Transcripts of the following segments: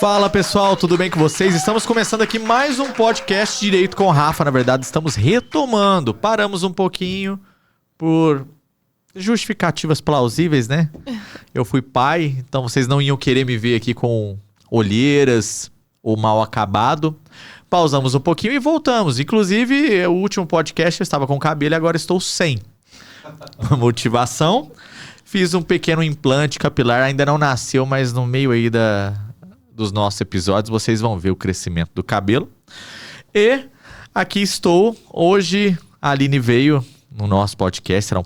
Fala pessoal, tudo bem com vocês? Estamos começando aqui mais um podcast Direito com o Rafa. Na verdade, estamos retomando. Paramos um pouquinho por justificativas plausíveis, né? Eu fui pai, então vocês não iam querer me ver aqui com olheiras ou mal acabado. Pausamos um pouquinho e voltamos. Inclusive, o último podcast eu estava com cabelo e agora estou sem. Motivação. Fiz um pequeno implante capilar, ainda não nasceu, mas no meio aí dos nossos episódios vocês vão ver o crescimento do cabelo. E aqui estou. Hoje a Aline veio no nosso podcast. Será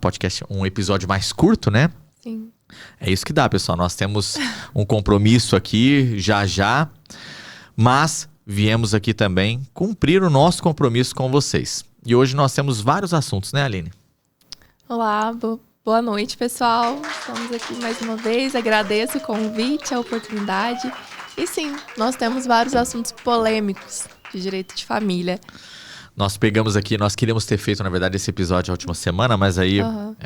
um episódio mais curto, né? Sim. É isso que dá, pessoal. Nós temos um compromisso aqui já. Mas viemos aqui também cumprir o nosso compromisso com vocês. E hoje nós temos vários assuntos, né, Aline? Olá, boa noite, pessoal. Estamos aqui mais uma vez. Agradeço o convite, a oportunidade. E sim, nós temos vários assuntos polêmicos de direito de família. Nós pegamos aqui, nós queríamos ter feito, na verdade, esse episódio a última semana, mas aí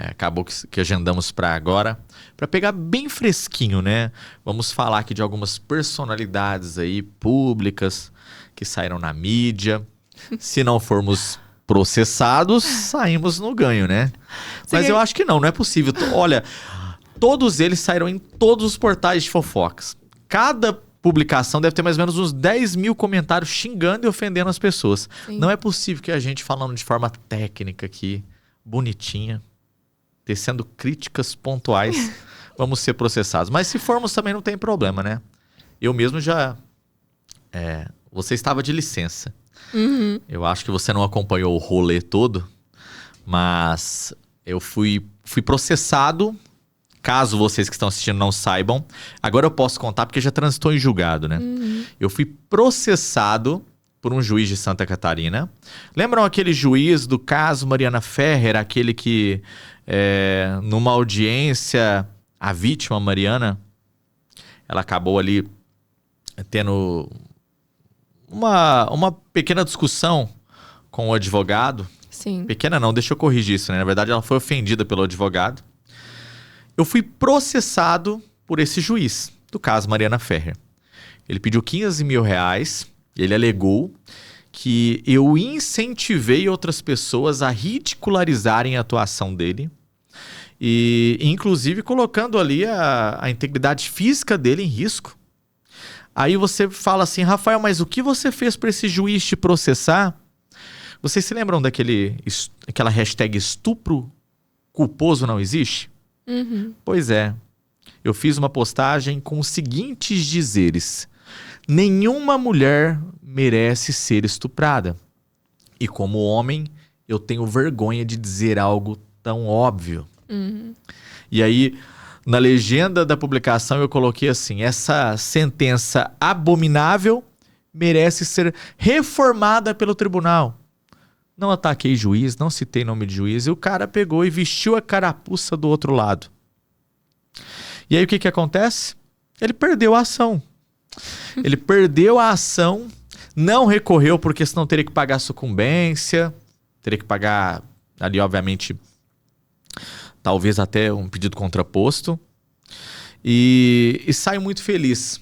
acabou que agendamos para agora, para pegar bem fresquinho, né? Vamos falar aqui de algumas personalidades aí públicas que saíram na mídia. Se não formos processados, saímos no ganho, né? Mas eu acho que não é possível. Olha, todos eles saíram em todos os portais de fofocas. Cada publicação deve ter mais ou menos uns 10 mil comentários xingando e ofendendo as pessoas. Sim. Não é possível que a gente, falando de forma técnica aqui, bonitinha, tecendo críticas pontuais, vamos ser processados. Mas se formos também não tem problema, né? Eu mesmo já... você estava de licença. Uhum. Eu acho que você não acompanhou o rolê todo, mas eu fui processado. Caso vocês que estão assistindo não saibam, agora eu posso contar porque já transitou em julgado, né? Uhum. Eu fui processado por um juiz de Santa Catarina. Lembram aquele juiz do caso Mariana Ferrer, aquele que, numa audiência, a vítima Mariana, ela acabou ali tendo uma pequena discussão com o advogado. Sim. Pequena não, deixa eu corrigir isso, né? Na verdade, ela foi ofendida pelo advogado. Eu fui processado por esse juiz do caso Mariana Ferrer. Ele pediu 15 mil reais. Ele alegou que eu incentivei outras pessoas a ridicularizarem a atuação dele. E inclusive colocando ali a integridade física dele em risco. Aí você fala assim, Rafael, mas o que você fez para esse juiz te processar? Vocês se lembram daquela hashtag estupro culposo não existe? Uhum. Pois é, eu fiz uma postagem com os seguintes dizeres: nenhuma mulher merece ser estuprada. E como homem, eu tenho vergonha de dizer algo tão óbvio. Uhum. E aí, na legenda da publicação, eu coloquei assim: essa sentença abominável merece ser reformada pelo tribunal. Não ataquei juiz, não citei nome de juiz. E o cara pegou e vestiu a carapuça do outro lado. E aí o que acontece? Ele perdeu a ação. Ele perdeu a ação, não recorreu porque senão teria que pagar sucumbência, teria que pagar ali, obviamente, talvez até um pedido contraposto. E saiu muito feliz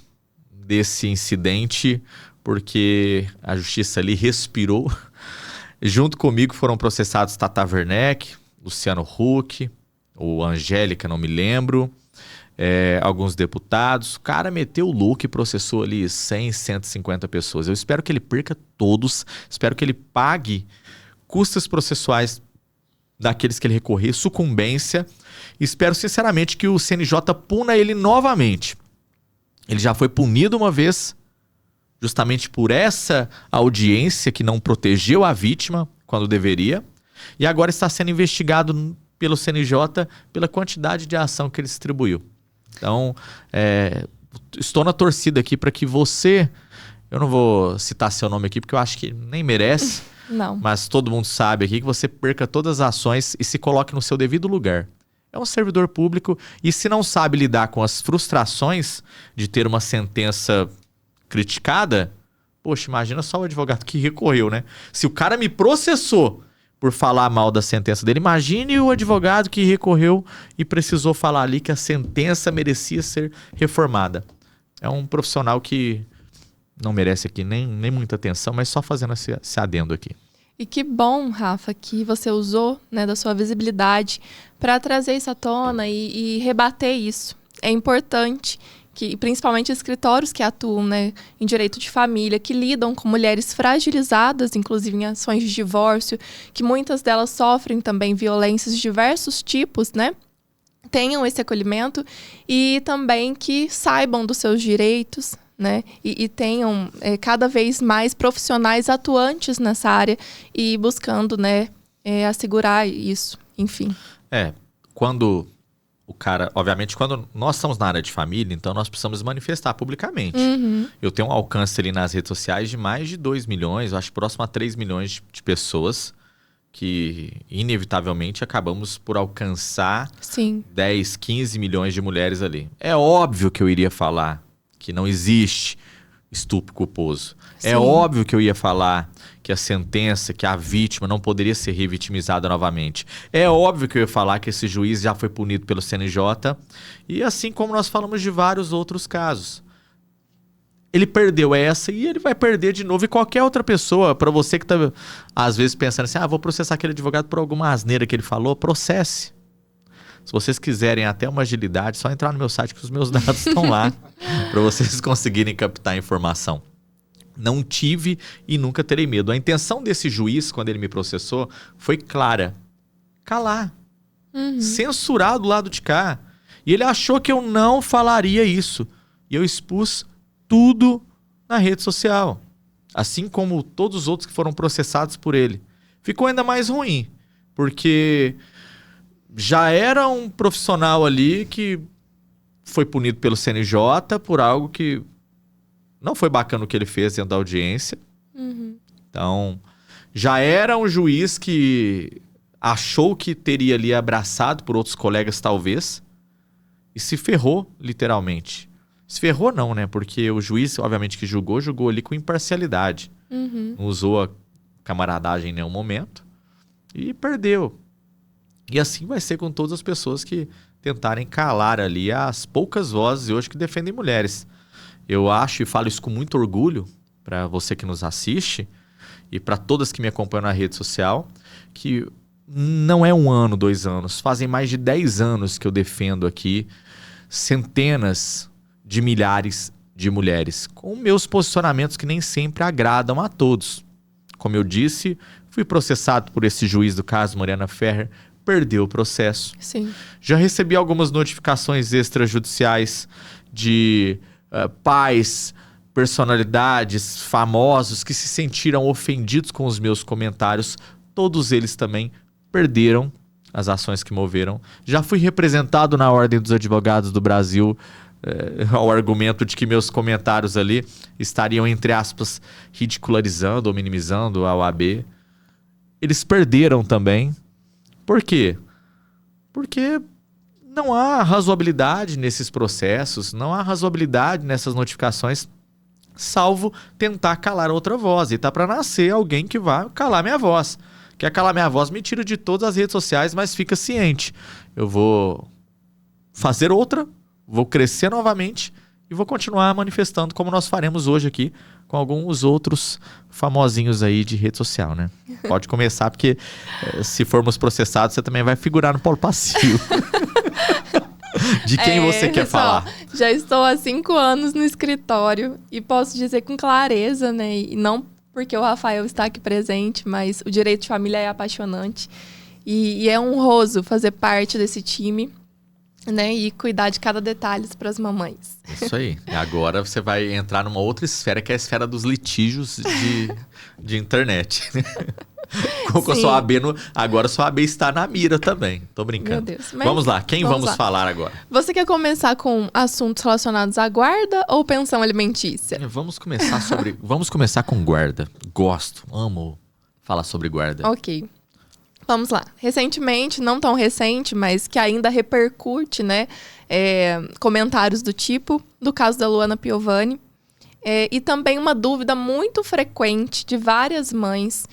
desse incidente porque a justiça ali respirou. Junto comigo foram processados Tata Werneck, Luciano Huck, o Angélica, não me lembro, alguns deputados. O cara meteu o louco e processou ali 100, 150 pessoas. Eu espero que ele perca todos, espero que ele pague custas processuais daqueles que ele recorrer, sucumbência. Espero sinceramente que o CNJ puna ele novamente. Ele já foi punido uma vez, justamente por essa audiência que não protegeu a vítima quando deveria. E agora está sendo investigado pelo CNJ pela quantidade de ação que ele distribuiu. Então, estou na torcida aqui para que você... Eu não vou citar seu nome aqui porque eu acho que nem merece. Não. Mas todo mundo sabe aqui que você perca todas as ações e se coloque no seu devido lugar. É um servidor público e se não sabe lidar com as frustrações de ter uma sentença criticada, poxa, imagina só o advogado que recorreu, né? Se o cara me processou por falar mal da sentença dele, imagine o advogado que recorreu e precisou falar ali que a sentença merecia ser reformada. É um profissional que não merece aqui nem muita atenção, mas só fazendo esse adendo aqui. E que bom, Rafa, que você usou, né, da sua visibilidade para trazer isso à tona e rebater isso. É importante que, principalmente escritórios que atuam, né, em direito de família, que lidam com mulheres fragilizadas, inclusive em ações de divórcio, que muitas delas sofrem também violências de diversos tipos, né, tenham esse acolhimento e também que saibam dos seus direitos, né? E tenham cada vez mais profissionais atuantes nessa área e buscando, né, assegurar isso, enfim. Quando o cara... Obviamente, quando nós estamos na área de família, então nós precisamos manifestar publicamente. Uhum. Eu tenho um alcance ali nas redes sociais de mais de 2 milhões, eu acho próximo a 3 milhões de pessoas que, inevitavelmente, acabamos por alcançar Sim. 10, 15 milhões de mulheres ali. É óbvio que eu iria falar que não existe estupro culposo. Sim. É óbvio que eu ia falar que a sentença, que a vítima não poderia ser revitimizada novamente. É óbvio que eu ia falar que esse juiz já foi punido pelo CNJ. E assim como nós falamos de vários outros casos. Ele perdeu essa e ele vai perder de novo. E qualquer outra pessoa, para você que tá às vezes pensando assim, vou processar aquele advogado por alguma asneira que ele falou, processe. Se vocês quiserem até uma agilidade, só entrar no meu site que os meus dados estão lá para vocês conseguirem captar informação. Não tive e nunca terei medo. A intenção desse juiz, quando ele me processou, foi clara. Calar. Uhum. Censurar do lado de cá. E ele achou que eu não falaria isso. E eu expus tudo na rede social. Assim como todos os outros que foram processados por ele. Ficou ainda mais ruim. Porque... já era um profissional ali que foi punido pelo CNJ por algo que não foi bacana o que ele fez dentro da audiência. Uhum. Então, já era um juiz que achou que teria ali abraçado por outros colegas, talvez, e se ferrou, literalmente. Se ferrou não, né? Porque o juiz, obviamente, que julgou ali com imparcialidade. Uhum. Não usou a camaradagem em nenhum momento e perdeu. E assim vai ser com todas as pessoas que tentarem calar ali as poucas vozes hoje que defendem mulheres. Eu acho e falo isso com muito orgulho para você que nos assiste e para todas que me acompanham na rede social, que não é 1 ano, 2 anos, fazem mais de 10 anos que eu defendo aqui centenas de milhares de mulheres, com meus posicionamentos que nem sempre agradam a todos. Como eu disse, fui processado por esse juiz do caso Mariana Ferrer, perdeu o processo. Sim. Já recebi algumas notificações extrajudiciais de pais, personalidades, famosos que se sentiram ofendidos com os meus comentários. Todos eles também perderam as ações que moveram. Já fui representado na Ordem dos Advogados do Brasil ao argumento de que meus comentários ali estariam, entre aspas, ridicularizando ou minimizando a OAB. Eles perderam também. Por quê? Porque não há razoabilidade nesses processos, não há razoabilidade nessas notificações, salvo tentar calar outra voz. E tá para nascer alguém que vai calar minha voz. Quer calar minha voz, me tira de todas as redes sociais, mas fica ciente. Eu vou fazer outra, vou crescer novamente e vou continuar manifestando como nós faremos hoje aqui com alguns outros famosinhos aí de rede social, né? Pode começar, porque se formos processados, você também vai figurar no polo passivo. De quem você quer falar? Já estou há 5 anos no escritório e posso dizer com clareza, né? E não porque o Rafael está aqui presente, mas o direito de família é apaixonante. E é honroso fazer parte desse time, né? E cuidar de cada detalhe para as mamães. Isso aí. E agora você vai entrar numa outra esfera, que é a esfera dos litígios de internet. Com a sua AB agora sua AB está na mira também. Tô brincando. Meu Deus. Vamos lá. Quem vamos lá. falar agora? Você quer começar com assuntos relacionados à guarda ou pensão alimentícia? Vamos começar com guarda. Gosto, amo falar sobre guarda. Ok. Vamos lá. Recentemente, não tão recente, mas que ainda repercute, né? Comentários do tipo, do caso da Luana Piovani. E também uma dúvida muito frequente de várias mães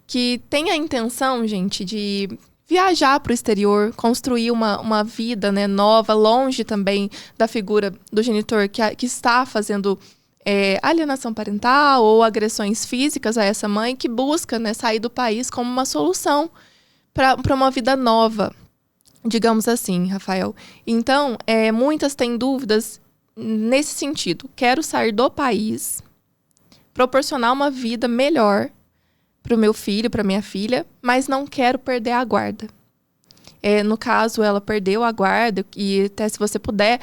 que têm a intenção, gente, de viajar para o exterior, construir uma vida, né, nova, longe também da figura do genitor que está fazendo alienação parental ou agressões físicas a essa mãe que busca, né, sair do país como uma solução para uma vida nova, digamos assim, Rafael. Então, muitas têm dúvidas nesse sentido. Quero sair do país, proporcionar uma vida melhor para o meu filho, para minha filha, mas não quero perder a guarda. No caso, ela perdeu a guarda, e até se você puder,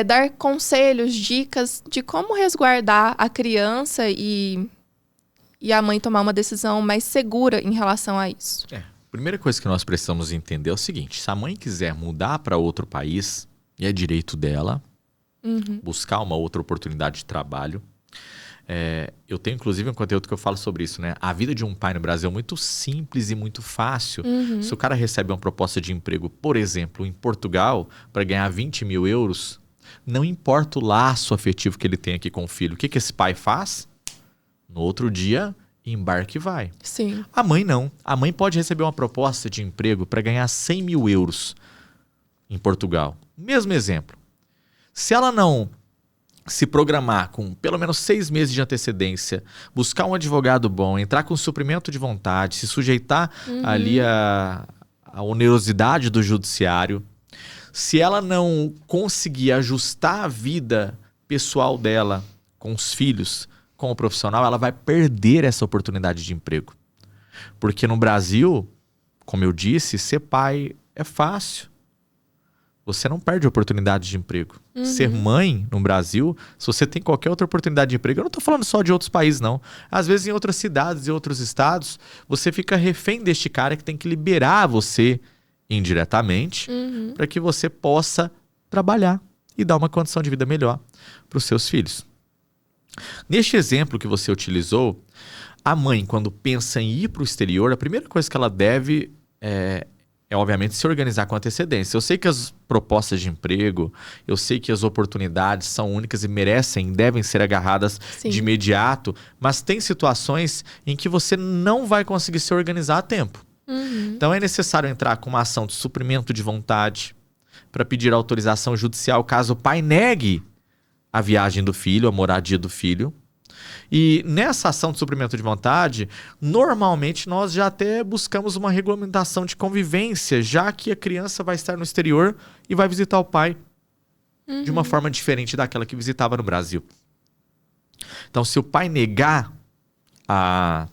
dar conselhos, dicas de como resguardar a criança e a mãe tomar uma decisão mais segura em relação a isso. A primeira coisa que nós precisamos entender é o seguinte: se a mãe quiser mudar para outro país, e é direito dela, buscar uma outra oportunidade de trabalho. Eu tenho, inclusive, um conteúdo que eu falo sobre isso, né? A vida de um pai no Brasil é muito simples e muito fácil. Se o cara recebe uma proposta de emprego, por exemplo, em Portugal, para ganhar 20 mil euros, não importa o laço afetivo que ele tem aqui com o filho. O que esse pai faz? No outro dia, embarca e vai. Sim. A mãe não. A mãe pode receber uma proposta de emprego para ganhar 100 mil euros em Portugal. Mesmo exemplo. Se ela não se programar com pelo menos 6 meses de antecedência, buscar um advogado bom, entrar com suprimento de vontade, se sujeitar ali à onerosidade do judiciário, se ela não conseguir ajustar a vida pessoal dela com os filhos, com o profissional, ela vai perder essa oportunidade de emprego. Porque no Brasil, como eu disse, ser pai é fácil. Você não perde oportunidade de emprego. Ser mãe no Brasil, se você tem qualquer outra oportunidade de emprego, eu não estou falando só de outros países, não. Às vezes em outras cidades e outros estados, você fica refém deste cara que tem que liberar você indiretamente para que você possa trabalhar e dar uma condição de vida melhor para os seus filhos. Neste exemplo que você utilizou, a mãe, quando pensa em ir para o exterior, a primeira coisa que ela deve obviamente, se organizar com antecedência. Eu sei que as propostas de emprego, eu sei que as oportunidades são únicas e merecem, devem ser agarradas de imediato, mas tem situações em que você não vai conseguir se organizar a tempo. Então é necessário entrar com uma ação de suprimento de vontade para pedir autorização judicial caso o pai negue a viagem do filho, a moradia do filho. E nessa ação de suprimento de vontade, normalmente nós já até buscamos uma regulamentação de convivência, já que a criança vai estar no exterior e vai visitar o pai de uma forma diferente daquela que visitava no Brasil. Então, se o pai negar a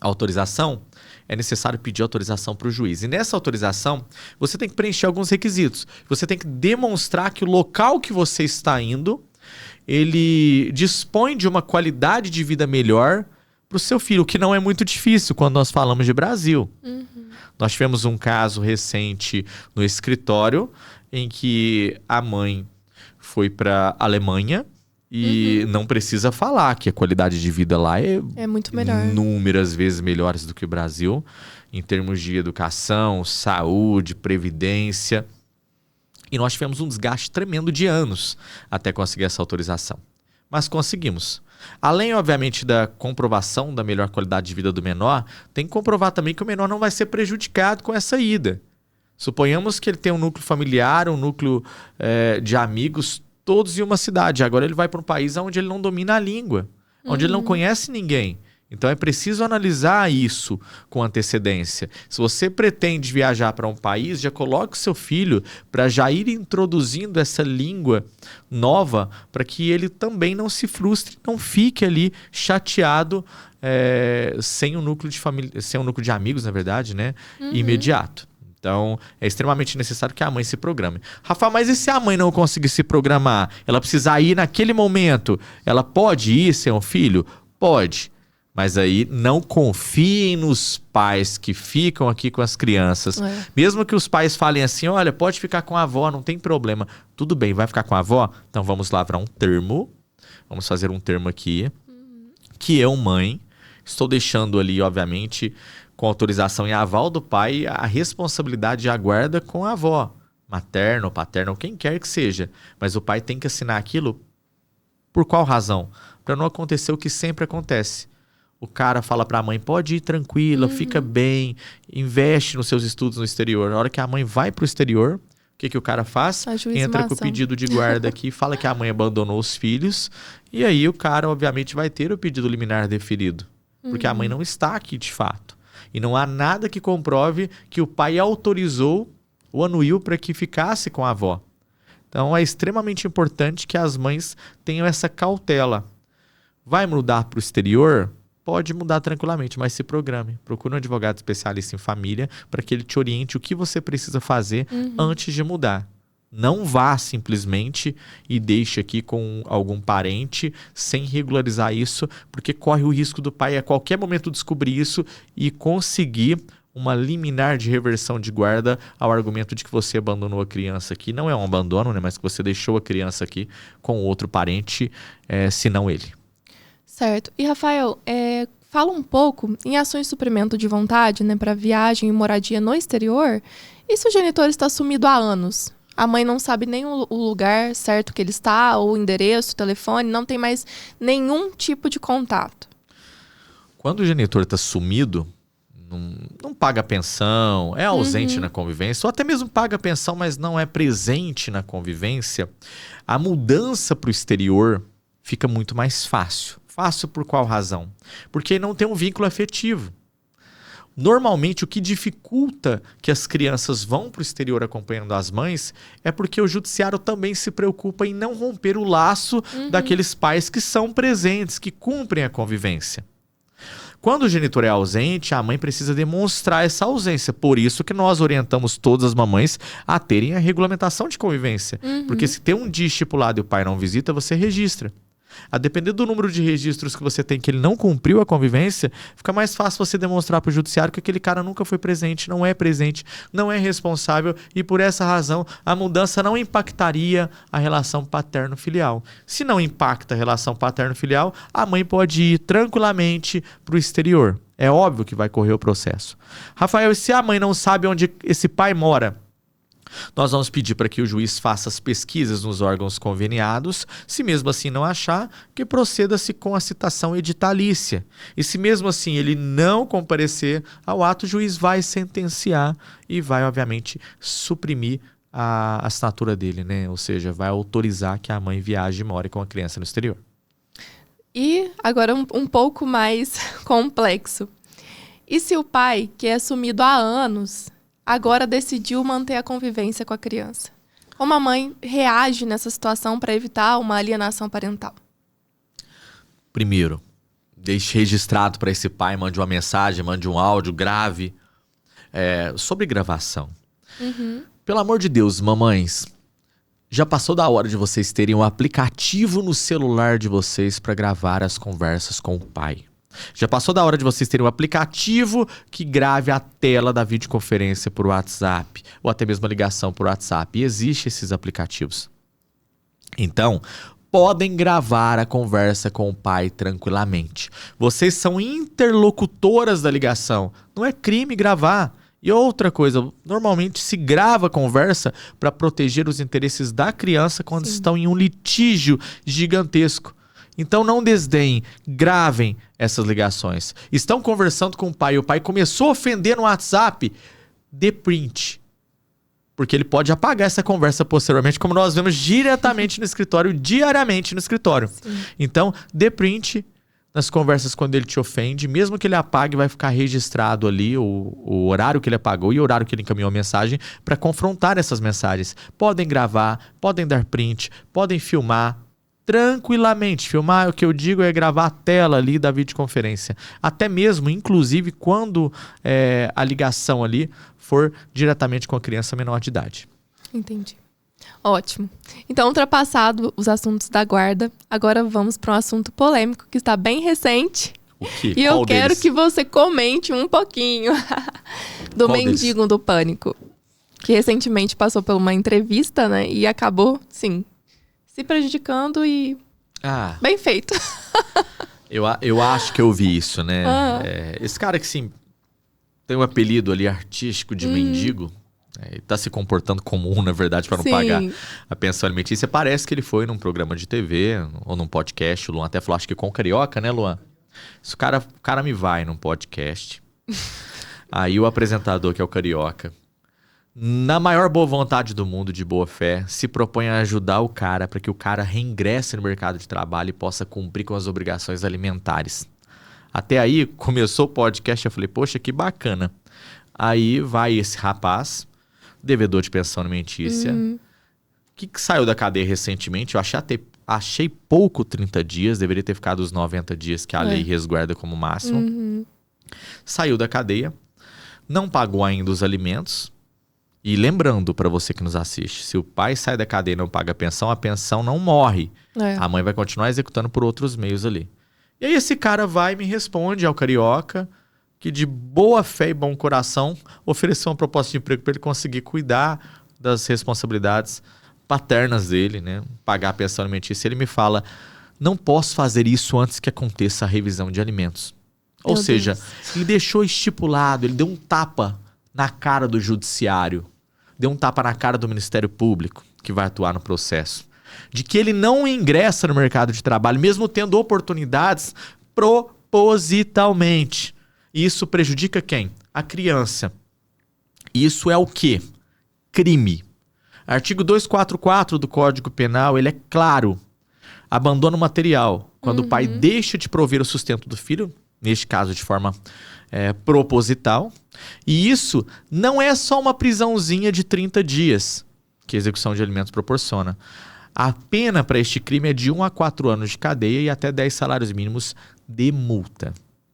autorização, é necessário pedir autorização para o juiz. E nessa autorização, você tem que preencher alguns requisitos. Você tem que demonstrar que o local que você está indo, ele dispõe de uma qualidade de vida melhor para o seu filho, o que não é muito difícil quando nós falamos de Brasil. Nós tivemos um caso recente no escritório em que a mãe foi para a Alemanha e não precisa falar que a qualidade de vida lá é muito melhor. Inúmeras vezes melhores do que o Brasil, em termos de educação, saúde, previdência. E nós tivemos um desgaste tremendo de anos até conseguir essa autorização. Mas conseguimos. Além, obviamente, da comprovação da melhor qualidade de vida do menor, tem que comprovar também que o menor não vai ser prejudicado com essa ida. Suponhamos que ele tem um núcleo familiar, um núcleo de amigos, todos em uma cidade. Agora ele vai para um país onde ele não domina a língua, onde ele não conhece ninguém. Então é preciso analisar isso com antecedência. Se você pretende viajar para um país, já coloque o seu filho para já ir introduzindo essa língua nova para que ele também não se frustre, não fique ali chateado sem um núcleo de família, sem um núcleo de amigos, na verdade, né? Imediato. Então, é extremamente necessário que a mãe se programe. Rafa, mas e se a mãe não conseguir se programar? Ela precisar ir naquele momento? Ela pode ir sem um filho? Pode. Mas aí não confiem nos pais que ficam aqui com as crianças. Mesmo que os pais falem assim, olha, pode ficar com a avó, não tem problema. Tudo bem, vai ficar com a avó? Então vamos lavrar um termo. Vamos fazer um termo aqui. Que eu, mãe, estou deixando ali, obviamente, com autorização e aval do pai, a responsabilidade de guarda com a avó. Materno, paterno, quem quer que seja. Mas o pai tem que assinar aquilo por qual razão? Para não acontecer o que sempre acontece. O cara fala para a mãe, pode ir tranquila, fica bem, investe nos seus estudos no exterior. Na hora que a mãe vai para o exterior, que o cara faz? Entra com o Ajuização. pedido de guarda aqui, fala que a mãe abandonou os filhos, e aí o cara, obviamente, vai ter o pedido liminar deferido, porque a mãe não está aqui de fato. E não há nada que comprove que o pai autorizou o anuil para que ficasse com a avó. Então é extremamente importante que as mães tenham essa cautela. Vai mudar para o exterior? Pode mudar tranquilamente, mas se programe. Procure um advogado especialista em família para que ele te oriente o que você precisa fazer antes de mudar. Não vá simplesmente e deixe aqui com algum parente sem regularizar isso, porque corre o risco do pai a qualquer momento descobrir isso e conseguir uma liminar de reversão de guarda ao argumento de que você abandonou a criança aqui. Não é um abandono, né? Mas que você deixou a criança aqui com outro parente, se não ele. Certo. E, Rafael, fala um pouco em ações de suprimento de vontade, né, para viagem e moradia no exterior. E se o genitor está sumido há anos? A mãe não sabe nem o lugar certo que ele está, ou o endereço, o telefone, não tem mais nenhum tipo de contato. Quando o genitor está sumido, não paga pensão, é ausente na convivência, ou até mesmo paga pensão, mas não é presente na convivência, a mudança para o exterior fica muito mais fácil. Fácil por qual razão? Porque não tem um vínculo afetivo. Normalmente, o que dificulta que as crianças vão para o exterior acompanhando as mães é porque o judiciário também se preocupa em não romper o laço daqueles pais que são presentes, que cumprem a convivência. Quando o genitor é ausente, a mãe precisa demonstrar essa ausência. Por isso que nós orientamos todas as mamães a terem a regulamentação de convivência. Porque se tem um dia estipulado e o pai não visita, você registra. A depender do número de registros que você tem que ele não cumpriu a convivência, fica mais fácil você demonstrar para o judiciário que aquele cara nunca foi presente, não é responsável e por essa razão a mudança não impactaria a relação paterno-filial. Se não impacta a relação paterno-filial, a mãe pode ir tranquilamente para o exterior. É óbvio que vai correr o processo. Rafael, e se a mãe não sabe onde esse pai mora? Nós vamos pedir para que o juiz faça as pesquisas nos órgãos conveniados. Se mesmo assim não achar, que proceda-se com a citação editalícia. E se mesmo assim ele não comparecer ao ato, o juiz vai sentenciar e vai, obviamente, suprimir a assinatura dele, né? Ou seja, vai autorizar que a mãe viaje e more com a criança no exterior. E agora um pouco mais complexo. E se o pai, que é assumido há anos, agora decidiu manter a convivência com a criança? Como a mãe reage nessa situação para evitar uma alienação parental? Primeiro, deixe registrado para esse pai, mande uma mensagem, mande um áudio, grave. Sobre gravação. Pelo amor de Deus, mamães, já passou da hora de vocês terem um aplicativo no celular de vocês para gravar as conversas com o pai. Já passou da hora de vocês terem um aplicativo que grave a tela da videoconferência por WhatsApp, ou até mesmo a ligação por WhatsApp. E existem esses aplicativos. Então, podem gravar a conversa com o pai tranquilamente. Vocês são interlocutoras da ligação. Não é crime gravar. E outra coisa, normalmente se grava a conversa para proteger os interesses da criança quando estão em um litígio gigantesco. Então não desdenhem, gravem essas ligações. Estão conversando com o pai começou a ofender no WhatsApp, dê print. Porque ele pode apagar essa conversa posteriormente, como nós vemos diretamente no escritório, diariamente no escritório. Sim. Então, dê print nas conversas quando ele te ofende, mesmo que ele apague, vai ficar registrado ali o horário que ele apagou e o horário que ele encaminhou a mensagem para confrontar essas mensagens. Podem gravar, podem dar print, podem filmar. Tranquilamente, filmar, o que eu digo é gravar a tela ali da videoconferência. Até mesmo, inclusive, quando a ligação ali for diretamente com a criança menor de idade. Entendi. Ótimo. Então, ultrapassado os assuntos da guarda, agora vamos para um assunto polêmico que está bem recente. O quê? E Qual eu quero deles? que você comente um pouquinho do Qual mendigo do pânico, que recentemente passou por uma entrevista, né, e acabou, sim, se prejudicando e bem feito. Eu acho que eu vi isso, né? Esse cara que, sim, tem um apelido ali artístico de mendigo, e tá se comportando como na verdade, para não pagar a pensão alimentícia. Parece que ele foi num programa de TV ou num podcast. O Luan até falou, acho que com o Carioca, né, Luan? O cara me vai num podcast. Aí o apresentador, que é o Carioca, na maior boa vontade do mundo, de boa fé, se propõe a ajudar o cara para que o cara reingresse no mercado de trabalho e possa cumprir com as obrigações alimentares. Até aí, começou o podcast, eu falei, poxa, que bacana. Aí vai esse rapaz, devedor de pensão alimentícia, que saiu da cadeia recentemente, eu achei pouco 30 dias, deveria ter ficado os 90 dias que a lei resguarda como máximo. Saiu da cadeia, não pagou ainda os alimentos. E lembrando para você que nos assiste, se o pai sai da cadeia e não paga a pensão não morre. A mãe vai continuar executando por outros meios ali. E aí esse cara vai e me responde ao carioca que de boa fé e bom coração ofereceu uma proposta de emprego para ele conseguir cuidar das responsabilidades paternas dele, né? Pagar a pensão alimentícia. Ele me fala, não posso fazer isso antes que aconteça a revisão de alimentos. Ou seja, ele deixou estipulado, ele deu um tapa na cara do judiciário, deu um tapa na cara do Ministério Público, que vai atuar no processo, de que ele não ingressa no mercado de trabalho, mesmo tendo oportunidades propositalmente. E isso prejudica quem? A criança. Isso é o quê? Crime. Artigo 244 do Código Penal, ele é claro. Abandono material. Quando o pai deixa de prover o sustento do filho, neste caso de forma proposital. E isso não é só uma prisãozinha de 30 dias que a execução de alimentos proporciona. A pena para este crime é de 1 a 4 anos de cadeia e até 10 salários mínimos de multa.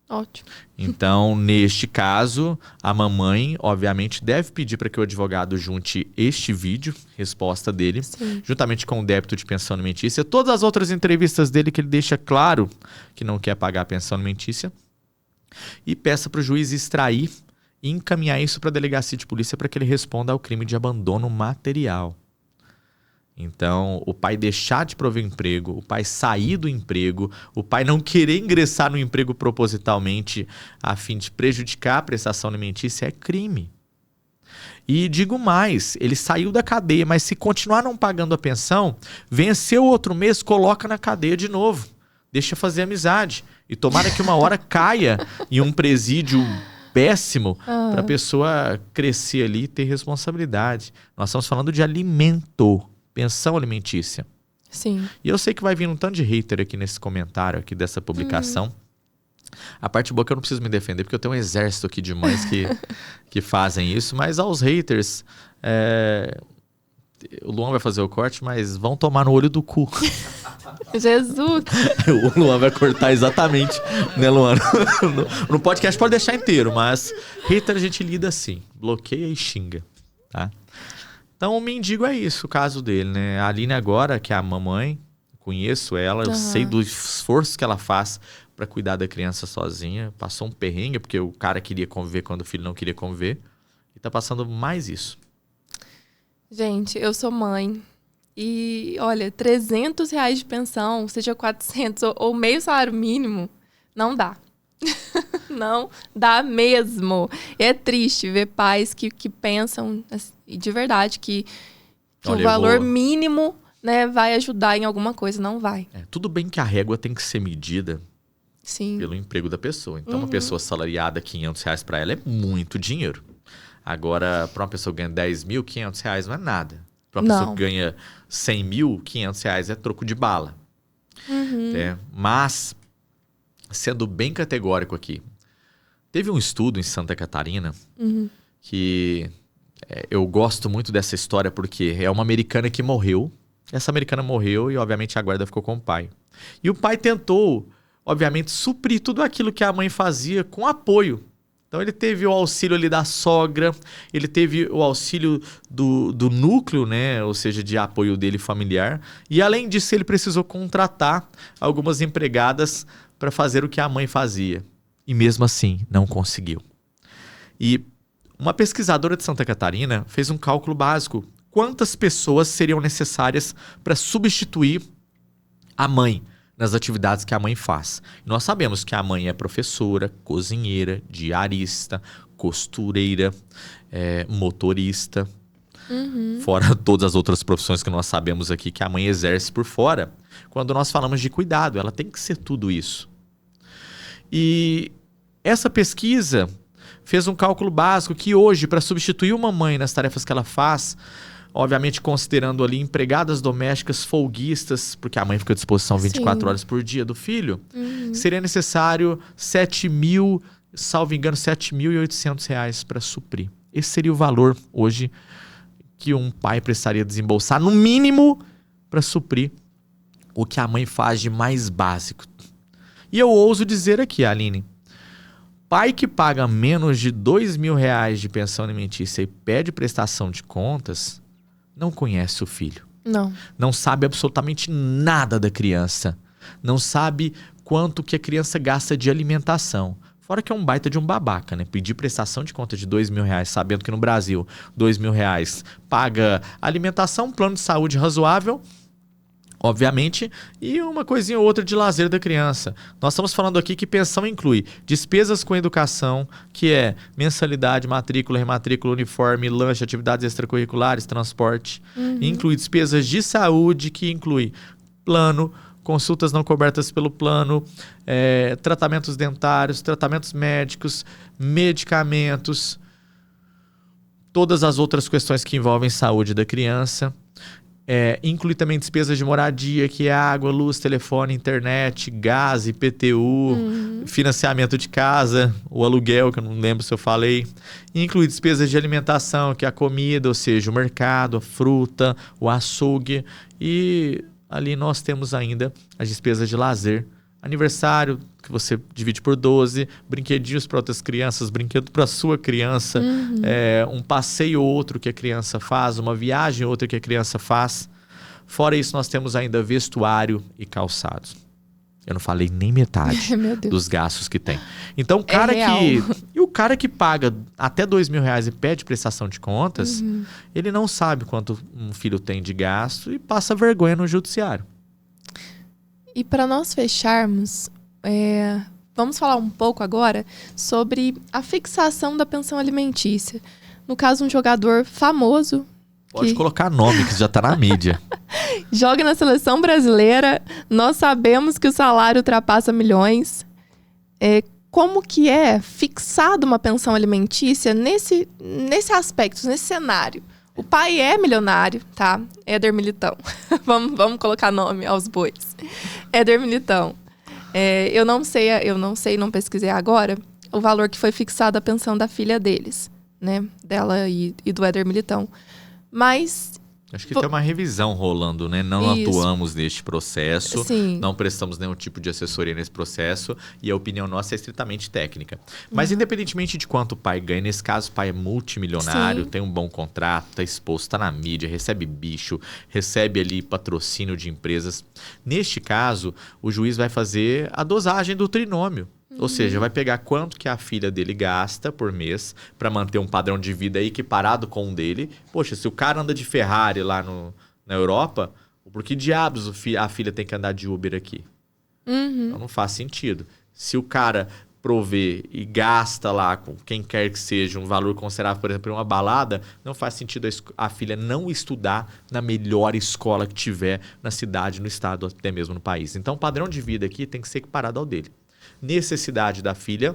Ótimo. Então, neste caso, a mamãe, obviamente, deve pedir para que o advogado junte este vídeo, resposta dele, juntamente com o débito de pensão alimentícia, todas as outras entrevistas dele que ele deixa claro que não quer pagar a pensão alimentícia, e peça para o juiz extrair e encaminhar isso para a delegacia de polícia para que ele responda ao crime de abandono material. Então, o pai deixar de prover emprego, o pai sair do emprego, o pai não querer ingressar no emprego propositalmente a fim de prejudicar a prestação alimentícia é crime. E digo mais, ele saiu da cadeia, mas se continuar não pagando a pensão, venceu outro mês, coloca na cadeia de novo. Deixa fazer amizade. E tomara que uma hora caia em um presídio péssimo para a pessoa crescer ali e ter responsabilidade. Nós estamos falando de alimento, pensão alimentícia. Sim. E eu sei que vai vir um tanto de hater aqui nesse comentário aqui dessa publicação. A parte boa é que eu não preciso me defender, porque eu tenho um exército aqui de mães que fazem isso. Mas aos haters, o Luan vai fazer o corte, mas vão tomar no olho do cu. Jesus! O Luan vai cortar exatamente, né, Luan? No podcast pode deixar inteiro, mas hater a gente lida assim, bloqueia e xinga, tá? Então o mendigo é isso, o caso dele, né? A Aline agora, que é a mamãe, conheço ela, eu sei do esforço que ela faz para cuidar da criança sozinha. Passou um perrengue, porque o cara queria conviver quando o filho não queria conviver. E tá passando mais isso. Gente, eu sou mãe. E, olha, R$300 de pensão, seja 400 ou meio salário mínimo, não dá. Não dá mesmo. É triste ver pais que pensam, de verdade, que olha, o valor mínimo, né, vai ajudar em alguma coisa. Não vai. Tudo bem que a régua tem que ser medida pelo emprego da pessoa. Então, uma pessoa salariada, R$500 para ela é muito dinheiro. Agora, para uma pessoa que ganha 10 mil, R$500 não é nada. Para uma pessoa que ganha 100 mil, R$500 é troco de bala. Mas, sendo bem categórico aqui, teve um estudo em Santa Catarina que eu gosto muito dessa história porque é uma americana que morreu. Essa americana morreu e, obviamente, a guarda ficou com o pai. E o pai tentou, obviamente, suprir tudo aquilo que a mãe fazia com apoio. Então ele teve o auxílio ali da sogra, ele teve o auxílio do núcleo, né? Ou seja, de apoio dele familiar. E além disso, ele precisou contratar algumas empregadas para fazer o que a mãe fazia. E mesmo assim, não conseguiu. E uma pesquisadora de Santa Catarina fez um cálculo básico. Quantas pessoas seriam necessárias para substituir a mãe nas atividades que a mãe faz? E nós sabemos que a mãe é professora, cozinheira, diarista, costureira, motorista, fora todas as outras profissões que nós sabemos aqui que a mãe exerce por fora. Quando nós falamos de cuidado, ela tem que ser tudo isso. E essa pesquisa fez um cálculo básico que hoje, para substituir uma mãe nas tarefas que ela faz, obviamente considerando ali empregadas domésticas folguistas, porque a mãe fica à disposição 24 horas por dia do filho, seria necessário 7.000, salvo engano, R$7.800 para suprir. Esse seria o valor hoje que um pai precisaria desembolsar, no mínimo, para suprir o que a mãe faz de mais básico. E eu ouso dizer aqui, Aline, pai que paga menos de R$2.000 de pensão alimentícia e pede prestação de contas, não conhece o filho. Não sabe absolutamente nada da criança. Não sabe quanto que a criança gasta de alimentação. Fora que é um baita de um babaca, né? Pedir prestação de conta de R$2.000, sabendo que no Brasil R$2.000 paga alimentação, plano de saúde razoável, obviamente, e uma coisinha ou outra de lazer da criança. Nós estamos falando aqui que pensão inclui despesas com educação, que é mensalidade, matrícula, rematrícula, uniforme, lanche, atividades extracurriculares, transporte. Inclui despesas de saúde, que inclui plano, consultas não cobertas pelo plano, tratamentos dentários, tratamentos médicos, medicamentos, todas as outras questões que envolvem saúde da criança. Inclui também despesas de moradia, que é água, luz, telefone, internet, gás, IPTU, financiamento de casa, o aluguel, que eu não lembro se eu falei. Inclui despesas de alimentação, que é a comida, ou seja, o mercado, a fruta, o açougue. E ali nós temos ainda as despesas de lazer. Aniversário, que você divide por 12, brinquedinhos para outras crianças, brinquedo para sua criança, um passeio ou outro que a criança faz, uma viagem ou outra que a criança faz. Fora isso, nós temos ainda vestuário e calçados. Eu não falei nem metade dos gastos que tem. Então, o cara que paga até R$2.000 e pede prestação de contas, ele não sabe quanto um filho tem de gasto e passa vergonha no judiciário. E para nós fecharmos, vamos falar um pouco agora sobre a fixação da pensão alimentícia. No caso, um jogador famoso... Pode colocar nome, que já está na mídia. Joga na seleção brasileira, nós sabemos que o salário ultrapassa milhões. Como que é fixado uma pensão alimentícia nesse aspecto, nesse cenário? O pai é milionário, tá? Éder Militão. vamos colocar nome aos bois. Éder Militão. Eu não sei, não pesquisei agora, o valor que foi fixado a pensão da filha deles, né? Dela e do Éder Militão. Mas... Acho que tem uma revisão rolando, né? Não atuamos neste processo, não prestamos nenhum tipo de assessoria nesse processo e a opinião nossa é estritamente técnica. Mas independentemente de quanto o pai ganha, nesse caso o pai é multimilionário, tem um bom contrato, está exposto, está na mídia, recebe bicho, recebe ali patrocínio de empresas. Neste caso, o juiz vai fazer a dosagem do trinômio. Ou seja, vai pegar quanto que a filha dele gasta por mês para manter um padrão de vida equiparado com o dele. Poxa, se o cara anda de Ferrari lá na Europa, por que diabos a filha tem que andar de Uber aqui? Então não faz sentido. Se o cara provê e gasta lá com quem quer que seja um valor considerável, por exemplo, em uma balada, não faz sentido a filha não estudar na melhor escola que tiver na cidade, no estado, até mesmo no país. Então o padrão de vida aqui tem que ser equiparado ao dele. Necessidade da filha,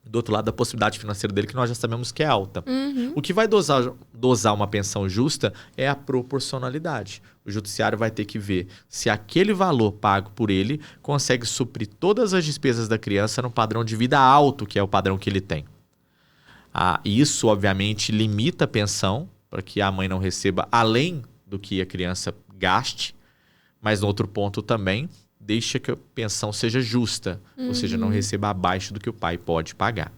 do outro lado, a possibilidade financeira dele, que nós já sabemos que é alta. O que vai dosar uma pensão justa é a proporcionalidade. O judiciário vai ter que ver se aquele valor pago por ele consegue suprir todas as despesas da criança no padrão de vida alto, que é o padrão que ele tem. Isso, obviamente, limita a pensão, para que a mãe não receba além do que a criança gaste, mas no outro ponto também deixa que a pensão seja justa, ou seja, não receba abaixo do que o pai pode pagar.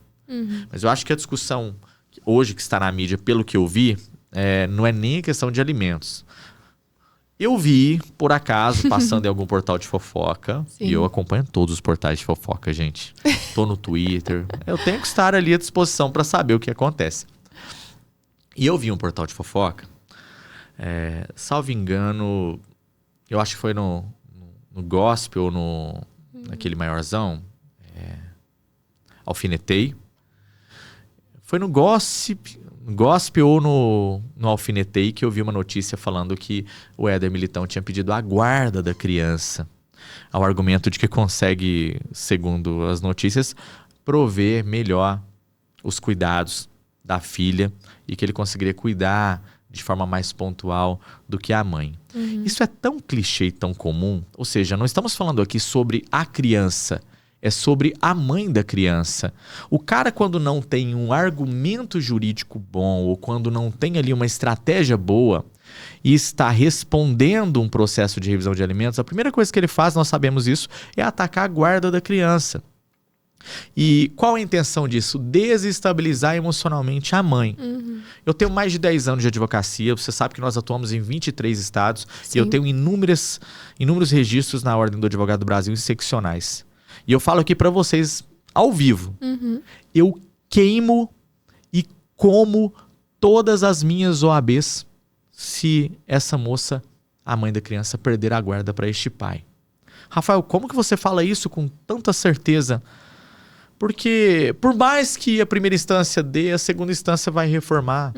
Mas eu acho que a discussão hoje que está na mídia, pelo que eu vi, não é nem a questão de alimentos. Eu vi, por acaso, passando em algum portal de fofoca, e eu acompanho todos os portais de fofoca, gente. Tô no Twitter, eu tenho que estar ali à disposição para saber o que acontece. E eu vi um portal de fofoca, salvo engano, eu acho que foi no Gospel ou naquele maiorzão, Alfinetei. Foi no Gospel ou no Alfinetei que eu vi uma notícia falando que o Éder Militão tinha pedido a guarda da criança, ao argumento de que consegue, segundo as notícias, prover melhor os cuidados da filha e que ele conseguiria cuidar de forma mais pontual do que a mãe. Isso é tão clichê e tão comum, ou seja, não estamos falando aqui sobre a criança, é sobre a mãe da criança. O cara, quando não tem um argumento jurídico bom ou quando não tem ali uma estratégia boa e está respondendo um processo de revisão de alimentos, a primeira coisa que ele faz, nós sabemos isso, é atacar a guarda da criança. E qual a intenção disso? Desestabilizar emocionalmente a mãe. Eu tenho mais de 10 anos de advocacia, você sabe que nós atuamos em 23 estados. Sim. E eu tenho inúmeros registros na Ordem do Advogado do Brasil em seccionais. E eu falo aqui para vocês ao vivo. Eu queimo e como todas as minhas OABs se essa moça, a mãe da criança, perder a guarda para este pai. Rafael, como que você fala isso com tanta certeza? Porque por mais que a primeira instância dê, a segunda instância vai reformar.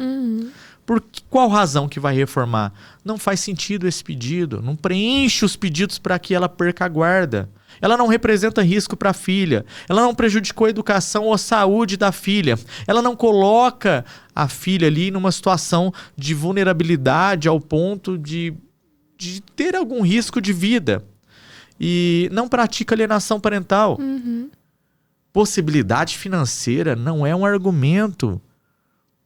Por qual razão que vai reformar? Não faz sentido esse pedido. Não preenche os pedidos para que ela perca a guarda. Ela não representa risco para a filha. Ela não prejudicou a educação ou a saúde da filha. Ela não coloca a filha ali numa situação de vulnerabilidade ao ponto de ter algum risco de vida. E não pratica alienação parental. Possibilidade financeira não é um argumento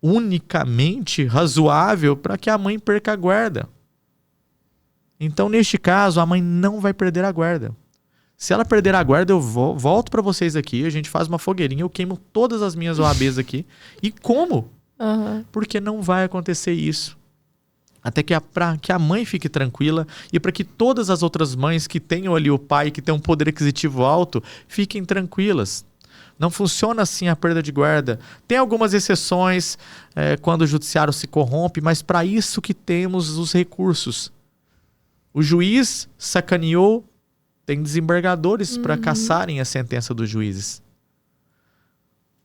unicamente razoável para que a mãe perca a guarda. Então, neste caso, a mãe não vai perder a guarda. Se ela perder a guarda, eu volto para vocês aqui, a gente faz uma fogueirinha, eu queimo todas as minhas OABs aqui. E como? Porque não vai acontecer isso. Até que para que a mãe fique tranquila e para que todas as outras mães que tenham ali o pai, que tem um poder aquisitivo alto, fiquem tranquilas. Não funciona assim a perda de guarda. Tem algumas exceções quando o judiciário se corrompe, mas para isso que temos os recursos. O juiz sacaneou, tem desembargadores para cassarem a sentença dos juízes.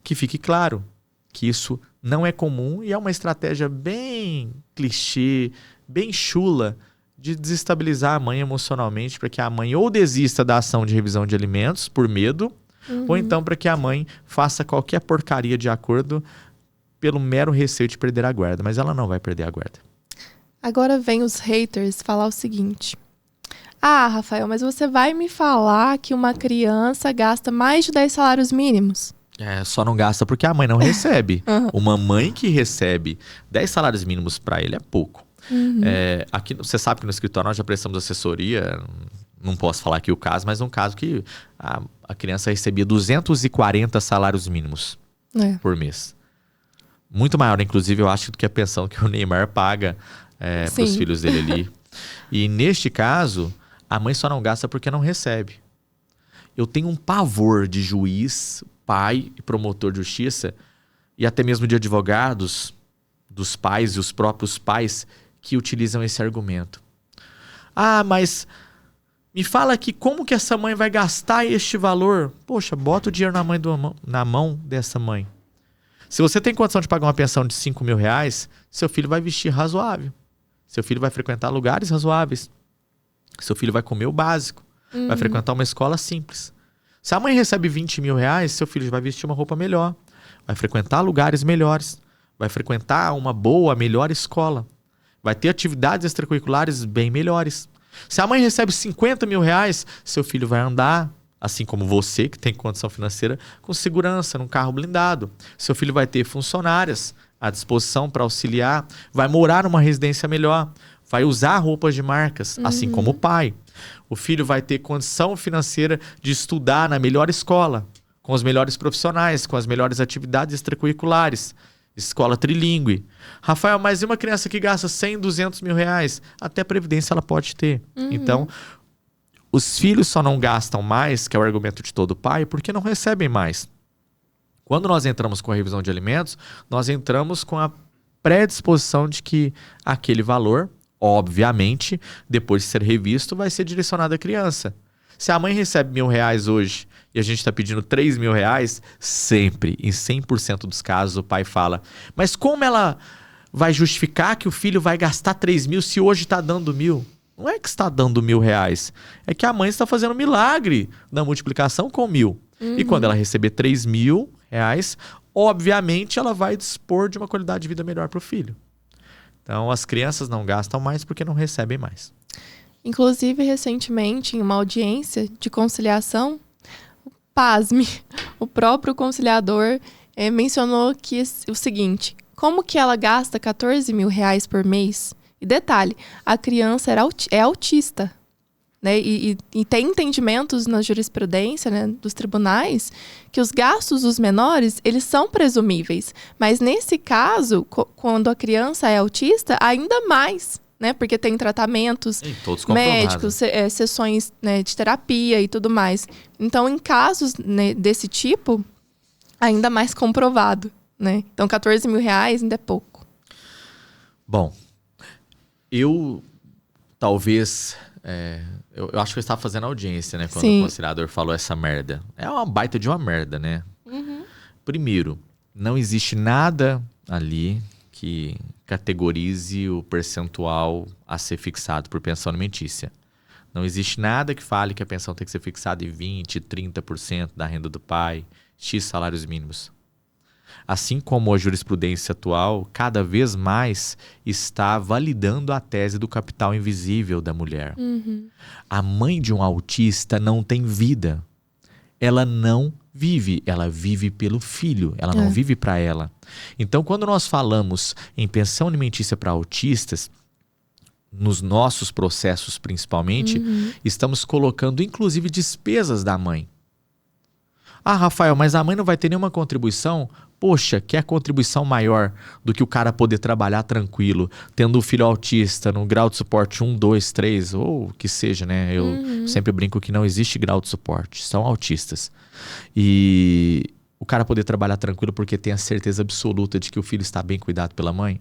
Que fique claro que isso não é comum e é uma estratégia bem clichê, bem chula de desestabilizar a mãe emocionalmente para que a mãe ou desista da ação de revisão de alimentos por medo, ou então para que a mãe faça qualquer porcaria de acordo pelo mero receio de perder a guarda. Mas ela não vai perder a guarda. Agora vem os haters falar o seguinte: ah, Rafael, mas você vai me falar que uma criança gasta mais de 10 salários mínimos? Só não gasta porque a mãe não recebe. Uma mãe que recebe 10 salários mínimos para ele é pouco. Aqui, você sabe que no escritório nós já prestamos assessoria, não posso falar aqui o caso, mas um caso que a criança recebia 240 salários mínimos por mês. Muito maior, inclusive, eu acho, do que a pensão que o Neymar paga para os filhos dele ali. E neste caso, a mãe só não gasta porque não recebe. Eu tenho um pavor de juiz, pai e promotor de justiça, e até mesmo de advogados, dos pais e os próprios pais, que utilizam esse argumento. Ah, mas me fala aqui como que essa mãe vai gastar este valor. Poxa, bota o dinheiro na mão dessa mãe. Se você tem condição de pagar uma pensão de 5 mil reais, seu filho vai vestir razoável. Seu filho vai frequentar lugares razoáveis. Seu filho vai comer o básico. Vai frequentar uma escola simples. Se a mãe recebe 20 mil reais, seu filho vai vestir uma roupa melhor. Vai frequentar lugares melhores. Vai frequentar uma boa, melhor escola. Vai ter atividades extracurriculares bem melhores. Se a mãe recebe 50 mil reais, seu filho vai andar, assim como você, que tem condição financeira, com segurança, num carro blindado. Seu filho vai ter funcionárias à disposição para auxiliar, vai morar numa residência melhor, vai usar roupas de marcas, assim como o pai. O filho vai ter condição financeira de estudar na melhor escola, com os melhores profissionais, com as melhores atividades extracurriculares, escola trilingüe. Rafael, mas e uma criança que gasta 100, 200 mil reais? Até previdência ela pode ter. Então, os filhos só não gastam mais, que é o argumento de todo pai, porque não recebem mais. Quando nós entramos com a revisão de alimentos, nós entramos com a predisposição de que aquele valor, obviamente, depois de ser revisto, vai ser direcionado à criança. Se a mãe recebe R$1.000 hoje e a gente está pedindo R$3.000, sempre, em 100% dos casos, o pai fala: mas como ela vai justificar que o filho vai gastar 3.000 se hoje está dando 1.000? Não é que está dando R$1.000, é que a mãe está fazendo milagre na multiplicação com 1.000. E quando ela receber R$3.000, obviamente ela vai dispor de uma qualidade de vida melhor para o filho. Então, as crianças não gastam mais porque não recebem mais. Inclusive, recentemente, em uma audiência de conciliação, pasme, o próprio conciliador mencionou que o seguinte: como que ela gasta 14 mil reais por mês? E detalhe, a criança é autista, né? E tem entendimentos na jurisprudência, né, dos tribunais, que os gastos dos menores, eles são presumíveis. Mas nesse caso, quando a criança é autista, ainda mais, né? Porque tem tratamentos médicos, sessões, né, de terapia e tudo mais. Então, em casos, né, desse tipo, ainda mais comprovado, né? Então, 14 mil reais ainda é pouco. Bom, eu talvez... Eu acho que eu estava fazendo audiência, né? Quando o conciliador falou essa merda. É uma baita de uma merda, né? Uhum. Primeiro, não existe nada ali que categorize o percentual a ser fixado por pensão alimentícia. Não existe nada que fale que a pensão tem que ser fixada em 20%, 30% da renda do pai, X salários mínimos. Assim como a jurisprudência atual, cada vez mais está validando a tese do capital invisível da mulher. Uhum. A mãe de um autista não tem vida. Ela não vive, ela vive pelo filho, ela não vive para ela. Então, quando nós falamos em pensão alimentícia para autistas, nos nossos processos principalmente, estamos colocando inclusive despesas da mãe. Ah, Rafael, mas a mãe não vai ter nenhuma contribuição? Poxa, que é contribuição maior do que o cara poder trabalhar tranquilo, tendo um filho autista no grau de suporte 1, 2, 3, ou o que seja, né? Eu sempre brinco que não existe grau de suporte, são autistas. E o cara poder trabalhar tranquilo porque tem a certeza absoluta de que o filho está bem cuidado pela mãe,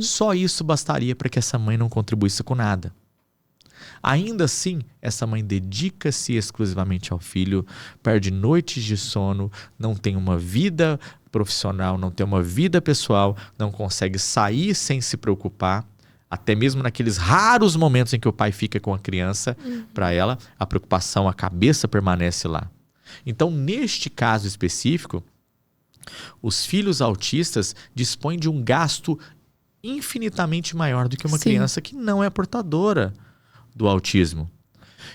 só isso bastaria para que essa mãe não contribuísse com nada. Ainda assim, essa mãe dedica-se exclusivamente ao filho, perde noites de sono, não tem uma vida profissional, não tem uma vida pessoal, não consegue sair sem se preocupar, até mesmo naqueles raros momentos em que o pai fica com a criança, para ela, a preocupação, a cabeça permanece lá. Então, neste caso específico, os filhos autistas dispõem de um gasto infinitamente maior do que uma criança que não é portadora do autismo.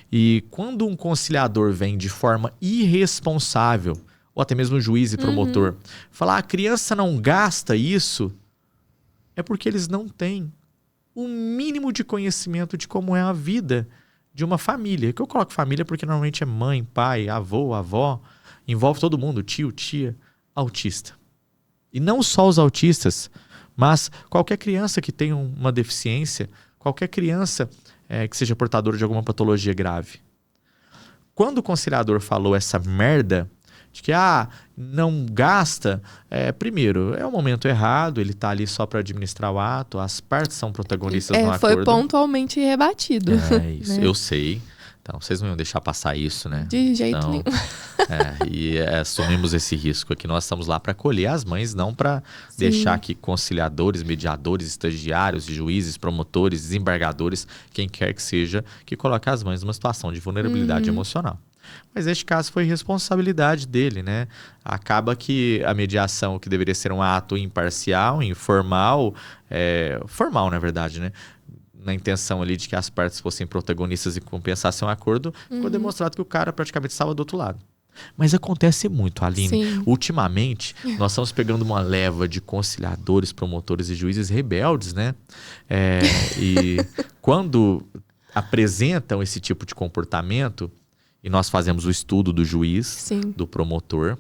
E quando um conciliador vem de forma irresponsável, ou até mesmo juiz e promotor, falar a criança não gasta isso, é porque eles não têm o mínimo de conhecimento de como é a vida de uma família. Que eu coloco família porque normalmente é mãe, pai, avô, avó, envolve todo mundo, tio, tia, autista. E não só os autistas, mas qualquer criança que tenha uma deficiência, qualquer criança que seja portadora de alguma patologia grave. Quando o conciliador falou essa merda de que não gasta, primeiro, é o momento errado, ele está ali só para administrar o ato, as partes são protagonistas no acordo. Foi pontualmente rebatido. É isso, né? Eu sei. Então, vocês não iam deixar passar isso, né? De jeito nenhum. E assumimos esse risco aqui. Nós estamos lá para acolher as mães, não para deixar que conciliadores, mediadores, estagiários, juízes, promotores, desembargadores, quem quer que seja, que coloque as mães numa situação de vulnerabilidade emocional. Mas este caso foi responsabilidade dele, né? Acaba que a mediação, que deveria ser um ato imparcial, informal, formal, na verdade, né? Na intenção ali de que as partes fossem protagonistas e compensassem um acordo, ficou demonstrado que o cara praticamente estava do outro lado. Mas acontece muito, Aline. Sim. Ultimamente, nós estamos pegando uma leva de conciliadores, promotores e juízes rebeldes, né? E quando apresentam esse tipo de comportamento, e nós fazemos o estudo do juiz, do promotor,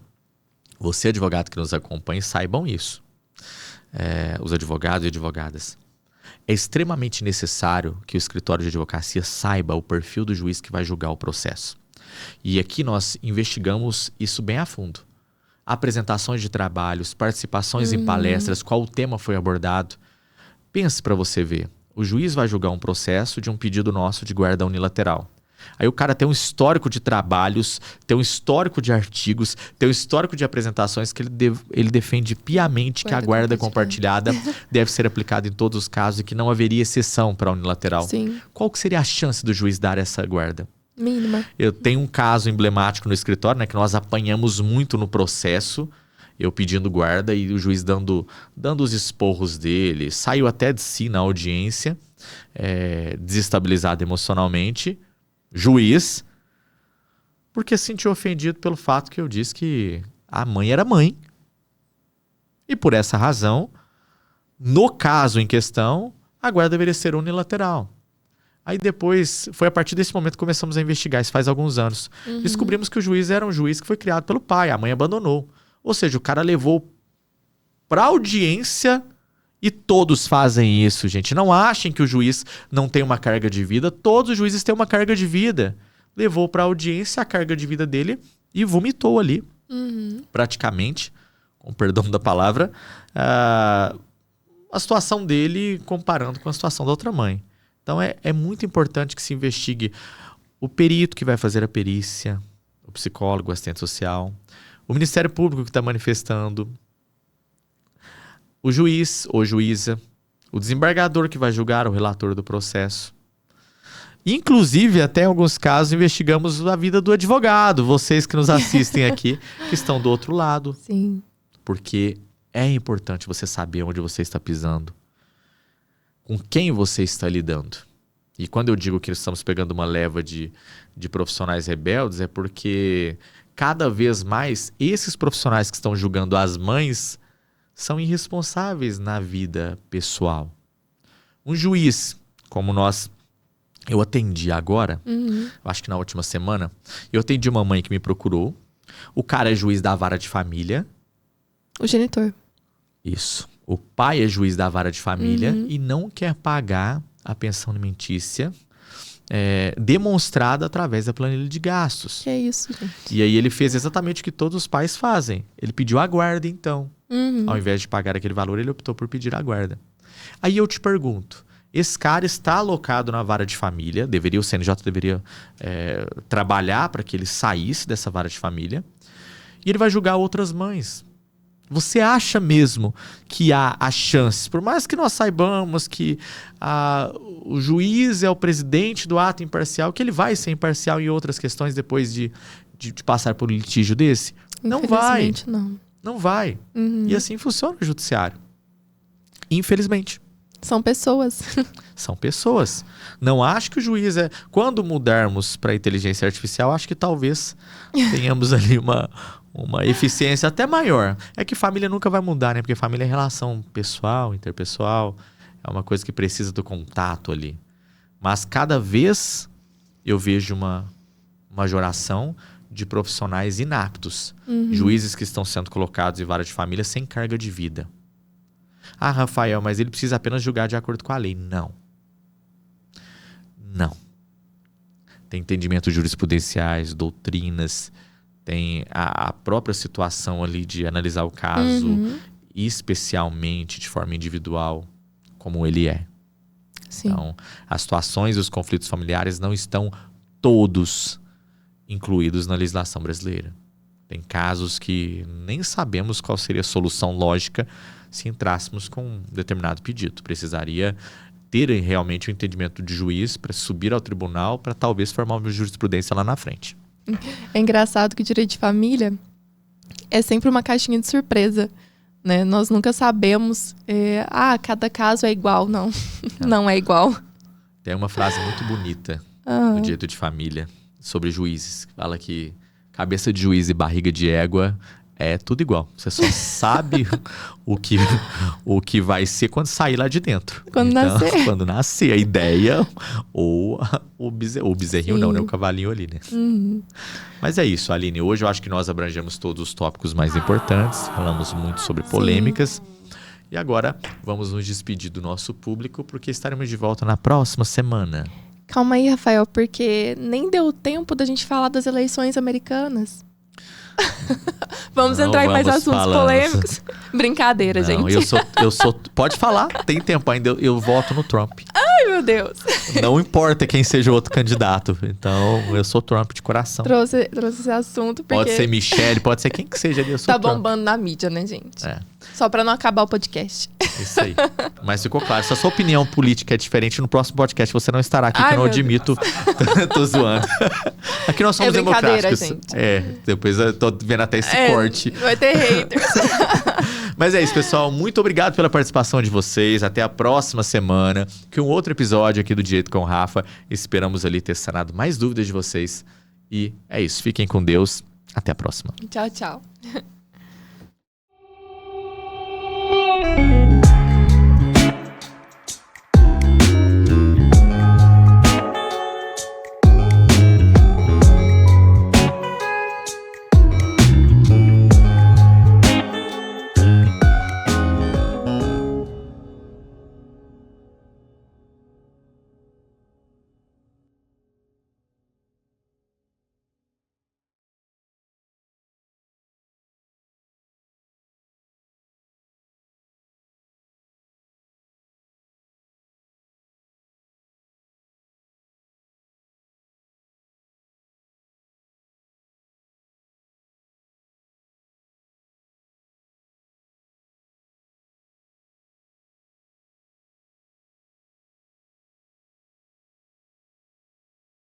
você, advogado que nos acompanha, saibam isso. Os advogados e advogadas. É extremamente necessário que o escritório de advocacia saiba o perfil do juiz que vai julgar o processo. E aqui nós investigamos isso bem a fundo. Apresentações de trabalhos, participações em palestras, qual o tema foi abordado. Pense para você ver. O juiz vai julgar um processo de um pedido nosso de guarda unilateral. Aí o cara tem um histórico de trabalhos, tem um histórico de artigos, tem um histórico de apresentações que ele defende piamente que a guarda compartilhada deve ser aplicada em todos os casos e que não haveria exceção para a unilateral. Sim. Qual que seria a chance do juiz dar essa guarda? Mínima. Eu tenho um caso emblemático no escritório, né, que nós apanhamos muito no processo Eu pedindo guarda e o juiz dando os esporros dele. Saiu até de si na audiência, desestabilizado emocionalmente. Juiz, porque se sentiu ofendido pelo fato que eu disse que a mãe era mãe. E por essa razão, no caso em questão, a guarda deveria ser unilateral. Aí depois, foi a partir desse momento que começamos a investigar, isso faz alguns anos. Descobrimos que o juiz era um juiz que foi criado pelo pai, a mãe abandonou. Ou seja, o cara levou pra audiência e todos fazem isso, gente. Não achem que o juiz não tem uma carga de vida, todos os juízes têm uma carga de vida. Levou pra audiência a carga de vida dele e vomitou ali, praticamente, com perdão da palavra, a situação dele comparando com a situação da outra mãe. Então é muito importante que se investigue o perito que vai fazer a perícia, o psicólogo, o assistente social, o Ministério Público que está manifestando, o juiz ou juíza, o desembargador que vai julgar, o relator do processo. Inclusive, até em alguns casos, investigamos a vida do advogado, vocês que nos assistem aqui, que estão do outro lado. Sim. Porque é importante você saber onde você está pisando, com quem você está lidando. E quando eu digo que estamos pegando uma leva de profissionais rebeldes, é porque cada vez mais esses profissionais que estão julgando as mães são irresponsáveis na vida pessoal. Um juiz, como eu atendi agora, acho que na última semana, eu atendi uma mãe que me procurou. O cara é juiz da vara de família. O genitor. Isso. O pai é juiz da vara de família e não quer pagar a pensão alimentícia demonstrada através da planilha de gastos. Que é isso, gente? E aí ele fez exatamente o que todos os pais fazem. Ele pediu a guarda, então. Ao invés de pagar aquele valor, ele optou por pedir a guarda. Aí eu te pergunto, esse cara está alocado na vara de família, o CNJ deveria trabalhar para que ele saísse dessa vara de família, e ele vai julgar outras mães. Você acha mesmo que há a chance, por mais que nós saibamos que o juiz é o presidente do ato imparcial, que ele vai ser imparcial em outras questões depois de passar por um litígio desse? Não vai. Não vai. E assim funciona o judiciário. Infelizmente. São pessoas. São pessoas. Não acho que o juiz Quando mudarmos para a inteligência artificial, acho que talvez tenhamos ali uma eficiência até maior. É que família nunca vai mudar, né? Porque família é relação pessoal, interpessoal. É uma coisa que precisa do contato ali. Mas cada vez eu vejo uma majoração de profissionais inaptos. Juízes que estão sendo colocados em vara de família sem carga de vida. Ah, Rafael, mas ele precisa apenas julgar de acordo com a lei. Não. Não. Tem entendimentos jurisprudenciais, doutrinas, tem a própria situação ali de analisar o caso especialmente de forma individual, como ele é. Sim. Então, as situações e os conflitos familiares não estão todos incluídos na legislação brasileira. Tem casos que nem sabemos qual seria a solução lógica se entrássemos com um determinado pedido. Precisaria ter realmente o entendimento de juiz para subir ao tribunal para talvez formar uma jurisprudência lá na frente. É engraçado que o direito de família é sempre uma caixinha de surpresa, né? Nós nunca sabemos, cada caso é igual. Não, não é igual. Tem uma frase muito bonita no direito de família sobre juízes, que fala que cabeça de juiz e barriga de égua é tudo igual. Você só sabe o que vai ser quando sair lá de dentro. Quando nascer. Quando nascer. A ideia ou o bezerrinho. Sim. Não, né? O cavalinho ali, né? Mas é isso, Aline. Hoje eu acho que nós abrangemos todos os tópicos mais importantes. Falamos muito sobre polêmicas. Sim. E agora vamos nos despedir do nosso público, porque estaremos de volta na próxima semana. Calma aí, Rafael, porque nem deu tempo da gente falar das eleições americanas. Vamos entrar em mais assuntos polêmicos. Brincadeira, não, gente. Eu sou. Pode falar, tem tempo ainda. Eu voto no Trump. Ai, meu Deus. Não importa quem seja o outro candidato. Então, eu sou Trump de coração. Trouxe esse assunto porque... Pode ser Michelle, pode ser quem que seja ali, eu sou Tá Trump. bombando na mídia, né, gente? É. Só pra não acabar o podcast. Isso aí. Mas ficou claro, se a sua opinião política é diferente, no próximo podcast você não estará aqui, que eu não admito. Tô zoando. Aqui nós somos democráticos. Gente. Depois eu tô vendo até esse corte. Vai ter haters. Mas é isso, pessoal. Muito obrigado pela participação de vocês. Até a próxima semana, que um outro episódio aqui do Direito com o Rafa. Esperamos ali ter sanado mais dúvidas de vocês. E é isso. Fiquem com Deus. Até a próxima. Tchau, tchau.